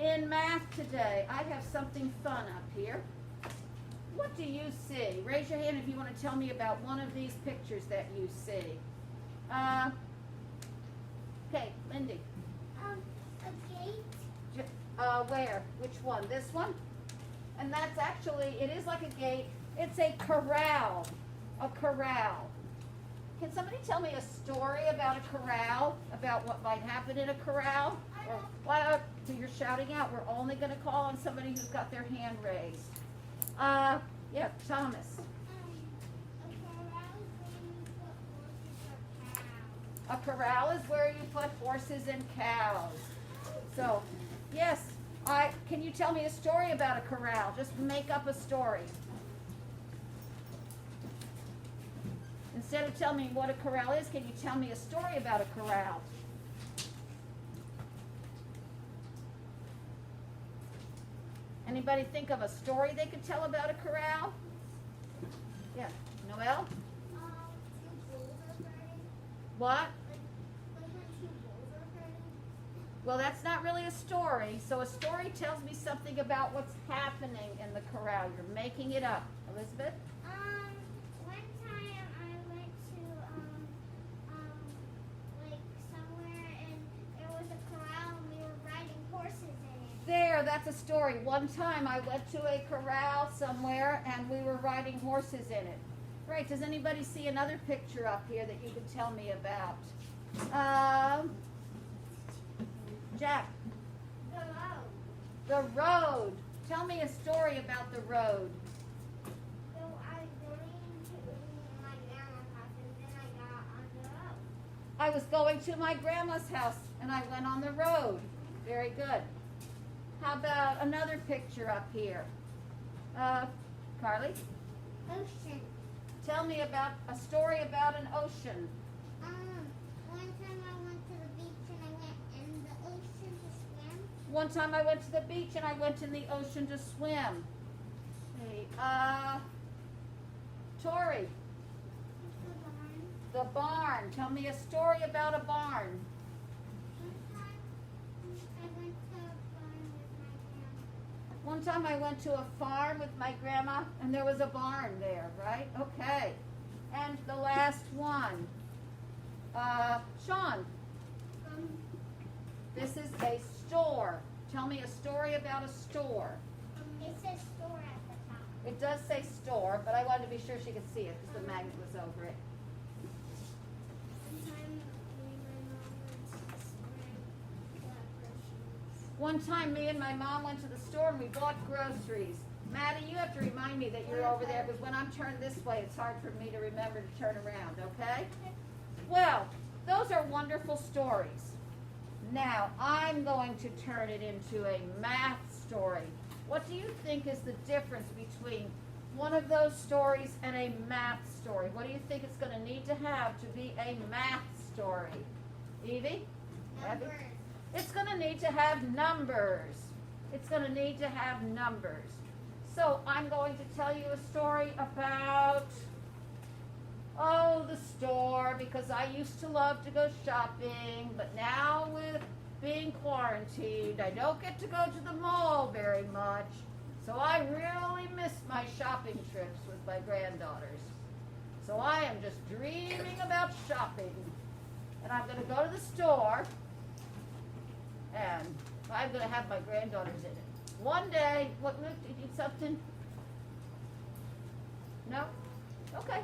In math today, I have something fun up here. What do you see? Raise your hand if you want to tell me about one of these pictures that you see. Okay, Lindy. A gate. Where? Which one? This one? And that's actually, it is like a gate. It's a corral. A corral. Can somebody tell me a story about a corral? About what might happen in a corral? Or why you're shouting out? We're only going to call on somebody who's got their hand raised. Yeah, Thomas. A corral is where you put horses and cows. A corral is where you put horses and cows. So, yes, can you tell me a story about a corral? Just make up a story. Instead of telling me what a corral is, can you tell me a story about a corral? Anybody think of a story they could tell about a corral? Yeah, Noelle? Two bulls are herding. What? Like when two bulls are herding. Well, that's not really a story. So a story tells me something about what's happening in the corral. You're making it up. Elizabeth? One time I went to like somewhere and there was a corral and we were riding horses in it. There, that's a story. One time I went to a corral somewhere and we were riding horses in it. Right, does anybody see another picture up here that you could tell me about? Jack. The road. The road. Tell me a story about the road. So I was going to my grandma's house and then I got on the road. I was going to my grandma's house and I went on the road. Very good. How about another picture up here? Carly, Ocean. tell me about a story about an ocean. One time I went to the beach and I went in the ocean to swim. One time I went to the beach and I went in the ocean to swim. Hey, Tori, The barn. the barn. Tell me a story about a barn. One time I went to a barn with my grandma. One time I went to a farm with my grandma and there was a barn there, right? Okay. And the last one. Sean, this is a store. Tell me a story about a store. It says store at the top. It does say store, but I wanted to be sure she could see it because the magnet was over it. One time me and my mom went to the store and bought One time me and my mom went to the store and we bought groceries. groceries. Maddie, you have to remind me that you're over there because when I'm turned this way, it's hard for me to remember to turn around, okay? Well, those are wonderful stories. Now, I'm going to turn it into a math story. What do you think is the difference between one of those stories and a math story? What do you think it's going to need to have to be a math story? Evie? Abby? Numbers. It's going to need to have numbers. It's going to need to have numbers. So I'm going to tell you a story about, the store, because I used to love to go shopping, but now with being quarantined, I don't get to go to the mall very much. So I really miss my shopping trips with my granddaughters. So I am just dreaming about shopping. And I'm going to go to the store, and I'm going to have my granddaughters in it. One day, what, Luke, did you eat something? No? Okay.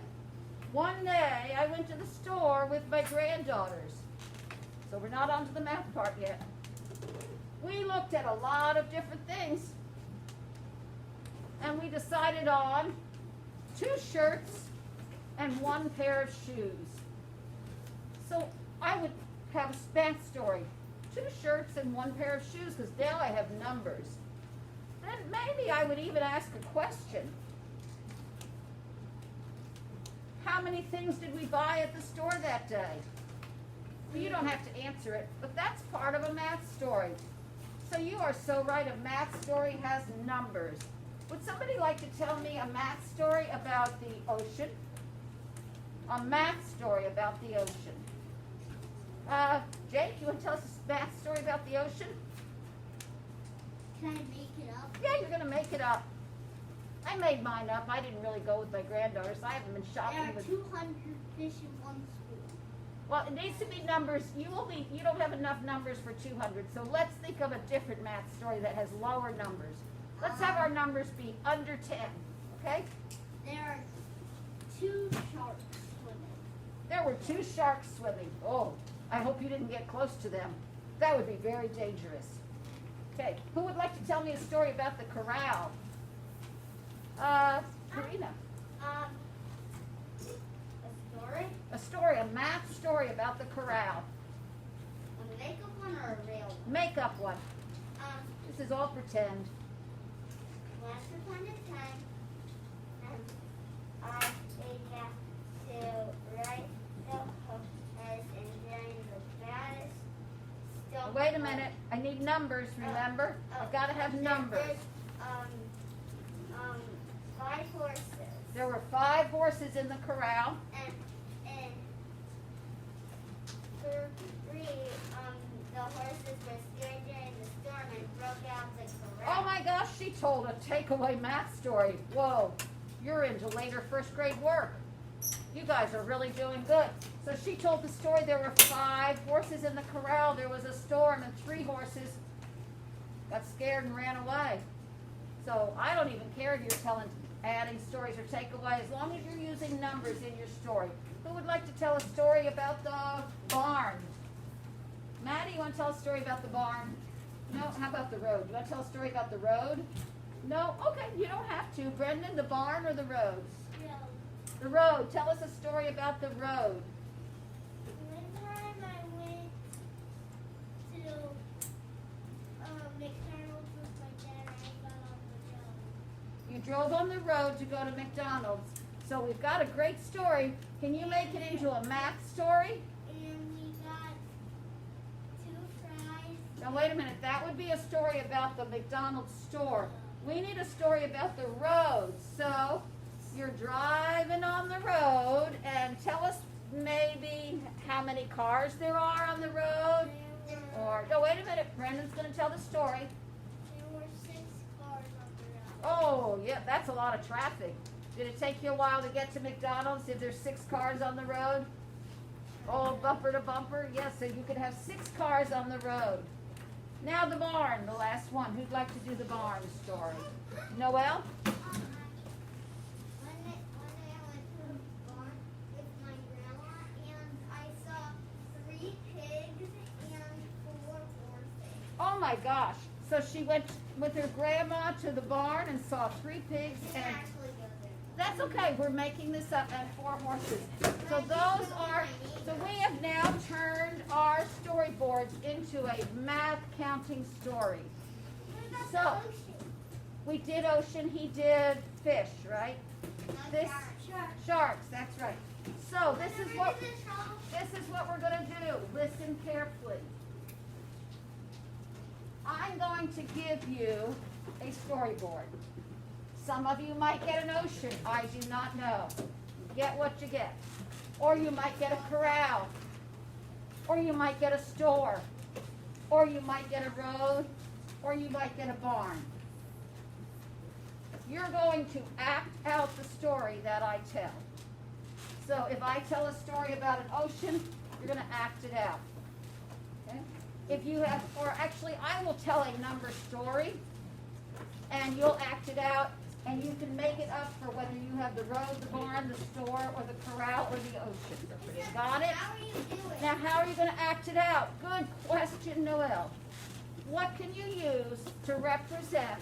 One day, I went to the store with my granddaughters. So we're not on to the math part yet. We looked at a lot of different things. And we decided on 2 shirts and 1 pair of shoes. So I would have a math story. 2 shirts and 1 pair of shoes, because now I have numbers. Then maybe I would even ask a question. How many things did we buy at the store that day? Well, you don't have to answer it, but that's part of a math story. So you are so right, a math story has numbers. Would somebody like to tell me a math story about the ocean? A math story about the ocean. Jake, you want to tell us a math story about the ocean? Can I make it up? Yeah, you're gonna make it up. I made mine up. I didn't really go with my granddaughters. I haven't been There shopping are with. 200 fish in one spoon. Well, it needs to be numbers. You don't have enough numbers for 200. So let's think of a different math story that has lower numbers. Let's have our numbers be under 10. Okay? There are 2 sharks swimming. There were 2 sharks swimming. Oh, I hope you didn't get close to them. That would be very dangerous. Okay, who would like to tell me a story about the corral? Karina. A story? A story, a math story about the corral. A makeup one or a real one? Make up one. This is all pretend. Once upon a time, I began to ride the horse and during the baddest storm. Wait a minute. I need numbers, remember? I've got to have numbers. There's, 5 horses. There were 5 horses in the corral. And three, the horses were scared during the storm and broke out the corral. Oh my gosh, she told a takeaway math story. Whoa, you're into later first grade work. You guys are really doing good. So she told the story there were 5 horses in the corral. There was a storm and 3 horses got scared and ran away. So I don't even care if you're adding stories or takeaway, as long as you're using numbers in your story. Who would like to tell a story about the barn? Maddie, you want to tell a story about the barn? No? How about the road? You want to tell a story about the road? No? Okay, you don't have to. Brendan, the barn or the road? The road. Tell us a story about the road. One time I went to McDonald's with my dad and I got on the road. You drove on the road to go to McDonald's. So we've got a great story. Can you make it into a math story? And we got 2 fries. Now wait a minute. That would be a story about the McDonald's store. We need a story about the road. So you're driving on the road and tell us maybe how many cars there are on the road. Or, no, wait a minute. Brendan's going to tell the story. There were 6 cars on the road. Oh, yeah, that's a lot of traffic. Did it take you a while to get to McDonald's if there's 6 cars on the road? Oh, bumper to bumper? Yes, so you could have 6 cars on the road. Now the barn, the last one. Who'd like to do the barn story? Noel? One day I went to a barn with my grandma and I saw 3 pigs and 4 horses. Oh my gosh. So she went with her grandma to the barn and saw 3 pigs Didn't and actually go there. that's okay. We're making this up and 4 horses. So so we have now turned our storyboards into a math counting story. What about So- the ocean? We did ocean, he did fish, right? Not This- sharks. Sharks, that's right. So this is what Sharks. this is what we're gonna do. Listen carefully. I'm going to give you a storyboard. Some of you might get an ocean. I do not know. Get what you get. Or you might get a corral. Or you might get a store. Or you might get a road. Or you might get a barn. You're going to act out the story that I tell. So if I tell a story about an ocean, you're going to act it out. Okay? If you have, or actually I will tell a number story and you'll act it out and you can make it up for whether you have the road, the barn, the store, or the corral, or the ocean. Got it? How are you doing? Now how are you going to act it out? Good question, Noel. What can you use to represent?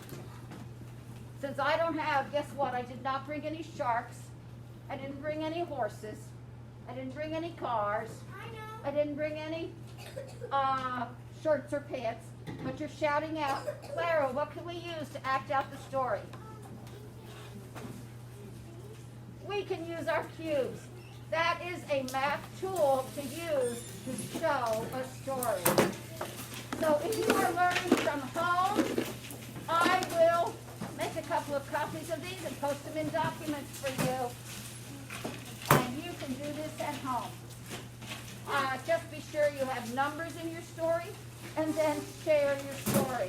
Since I don't have, guess what? I did not bring any sharks. I didn't bring any horses. I didn't bring any cars. I know. I didn't bring any shirts or pants. But you're shouting out, Clara, what can we use to act out the story? We can use our cubes. That is a math tool to use to show a story. So if you are learning from home, I will make a couple of copies of these and post them in documents for you. And you can do this at home. Just be sure you have numbers in your story and then share your story.